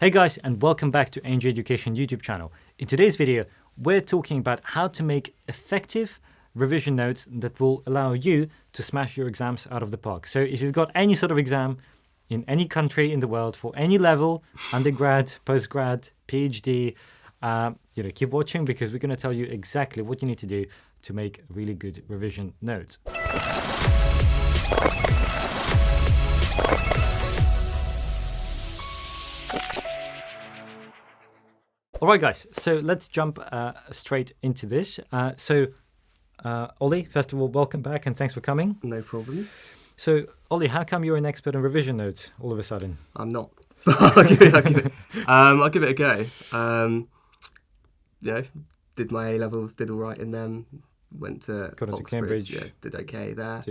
Hey guys, and welcome back to A&J Education YouTube channel. In today's video, we're talking about how to make effective revision notes that will allow you to smash your exams out of the park. So if you've got any sort of exam in any country in the world for any level, undergrad, postgrad, PhD, keep watching because we're going to tell you exactly what you need to do to make really good revision notes. All right, guys, so let's jump straight into this. Ollie, first of all, welcome back and thanks for coming. No problem. So, Ollie, how come you're an expert in revision notes all of a sudden? I'm not. I'll give it a go. Did my A-levels, did all right in them. Went to Got into Cambridge. Yeah, did okay there.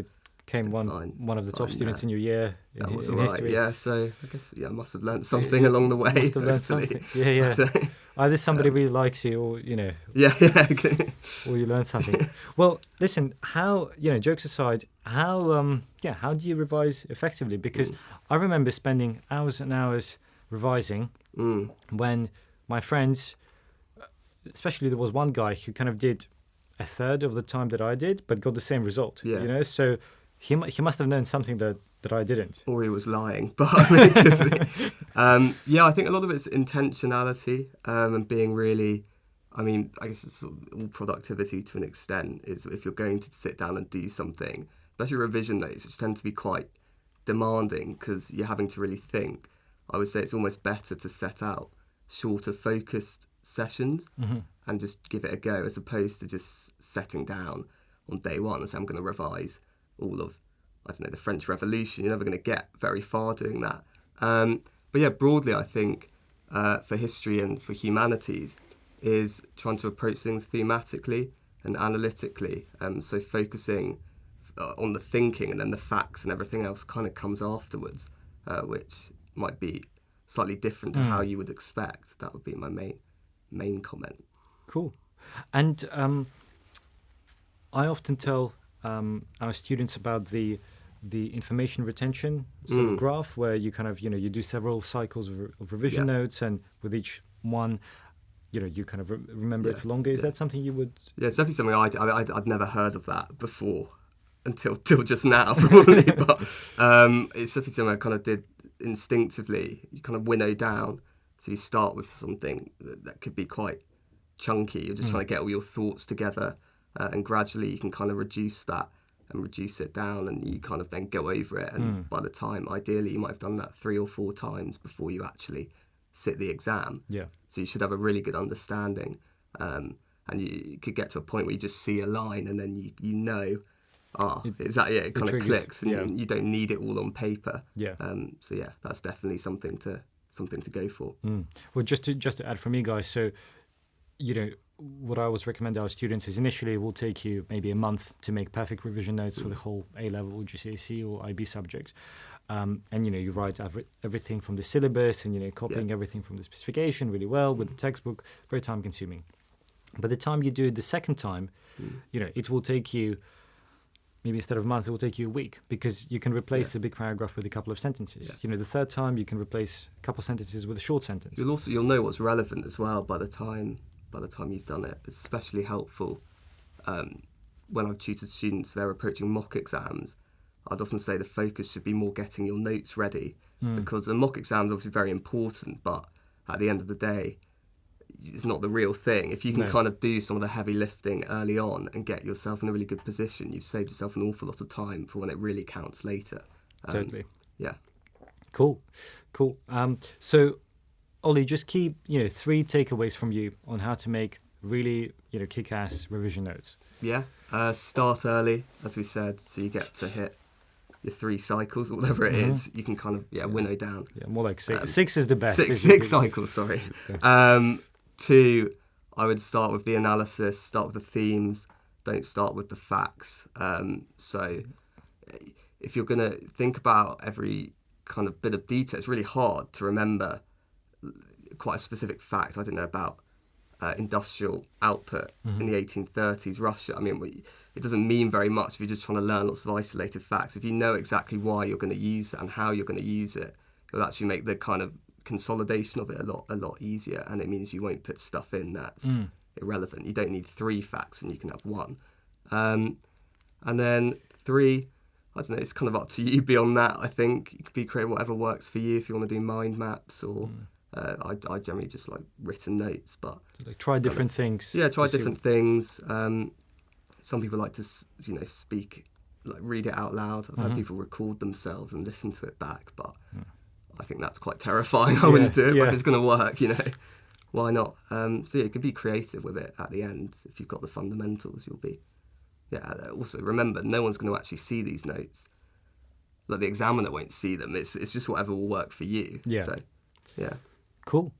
Became one of the top students in your year in was all history. Right, yeah, so I guess I must have learned something along the way. Must have learned something. Yeah. Either somebody really likes you or, Yeah. or you learn something. Well, listen, how, jokes aside, how do you revise effectively? Because I remember spending hours and hours revising when my friends, especially there was one guy who kind of did a third of the time that I did, but got the same result, so he must have known something that I didn't. Or he was lying. But I think a lot of it's intentionality and being really, I guess it's sort of all productivity to an extent, is if you're going to sit down and do something, especially revision notes, which tend to be quite demanding because you're having to really think. I would say it's almost better to set out shorter, focused sessions and just give it a go, as opposed to just setting down on day one and say, I'm going to revise all of, the French Revolution. You're never going to get very far doing that. Broadly, I think for history and for humanities is trying to approach things thematically and analytically. So focusing on the thinking, and then the facts and everything else kind of comes afterwards, which might be slightly different to how you would expect. That would be my main comment. Cool. And I often tell our students about the information retention sort of graph, where you kind of, you do several cycles of revision notes, and with each one, you kind of remember it for longer. Is that something you would? Yeah, it's definitely something I'd never heard of that before until just now, probably. But it's definitely something I kind of did instinctively. You kind of winnow down. So you start with something that could be quite chunky. You're just trying to get all your thoughts together, and gradually you can kind of reduce that and reduce it down, and you kind of then go over it. And by the time, ideally, you might have done that 3 or 4 times before you actually sit the exam. Yeah. So you should have a really good understanding, and you could get to a point where you just see a line, and then it kind of clicks, and you don't need it all on paper. Yeah. That's definitely something to go for. Well, just to add from me, guys, so what I always recommend our students is initially it will take you maybe a month to make perfect revision notes for the whole A-level, GCSE or IB subject. And you write everything from the syllabus, and copying everything from the specification really well with the textbook. Very time consuming. By the time you do it the second time, it will take you, maybe instead of a month, it will take you a week, because you can replace a big paragraph with a couple of sentences. Yeah. The third time you can replace a couple of sentences with a short sentence. You'll know what's relevant as well by the time you've done it. It's especially helpful when I've tutored students, they're approaching mock exams. I'd often say the focus should be more getting your notes ready, because the mock exam is obviously very important, but at the end of the day, it's not the real thing. If you can kind of do some of the heavy lifting early on and get yourself in a really good position, you've saved yourself an awful lot of time for when it really counts later. Totally. Yeah. Cool. So, Ollie, just keep 3 takeaways from you on how to make really kick-ass revision notes. Yeah. Start early, as we said, so you get to hit your 3 cycles, whatever it is. You can kind of winnow down. Yeah, more like 6. 6 is the best. 6 cycles. Sorry. 2, I would start with the analysis. Start with the themes. Don't start with the facts. So if you're going to think about every kind of bit of detail, it's really hard to remember quite a specific fact. I don't know about industrial output in the 1830s Russia. It doesn't mean very much if you're just trying to learn lots of isolated facts. If you know exactly why you're going to use it and how you're going to use it, it'll actually make the kind of consolidation of it a lot easier, and it means you won't put stuff in that's irrelevant. You don't need 3 facts when you can have 1. And then 3, I don't know, it's kind of up to you beyond that. I think you could create whatever works for you if you want to do mind maps or I generally just like written notes, but so like try different things. Yeah, try different things. Some people like to, speak, like read it out loud. I've had people record themselves and listen to it back, but I think that's quite terrifying. I wouldn't do it, but if it's going to work, why not? So yeah, you can be creative with it at the end. If you've got the fundamentals, you'll be. Yeah, also remember, no one's going to actually see these notes. Like the examiner won't see them. It's just whatever will work for you. Yeah. So, yeah. Cool.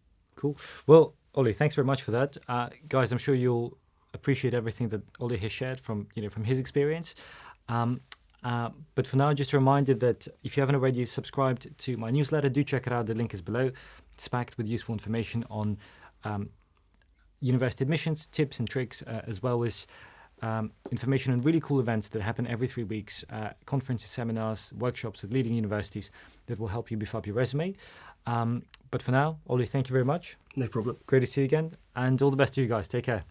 Well, Ollie, thanks very much for that. Guys, I'm sure you'll appreciate everything that Ollie has shared from his experience. But for now, just a reminder that if you haven't already subscribed to my newsletter, do check it out. The link is below. It's packed with useful information on university admissions, tips and tricks, as well as information on really cool events that happen every 3 weeks, conferences, seminars, workshops at leading universities that will help you beef up your resume. But for now, Ollie, thank you very much. No problem. Great to see you again, and all the best to you guys. Take care.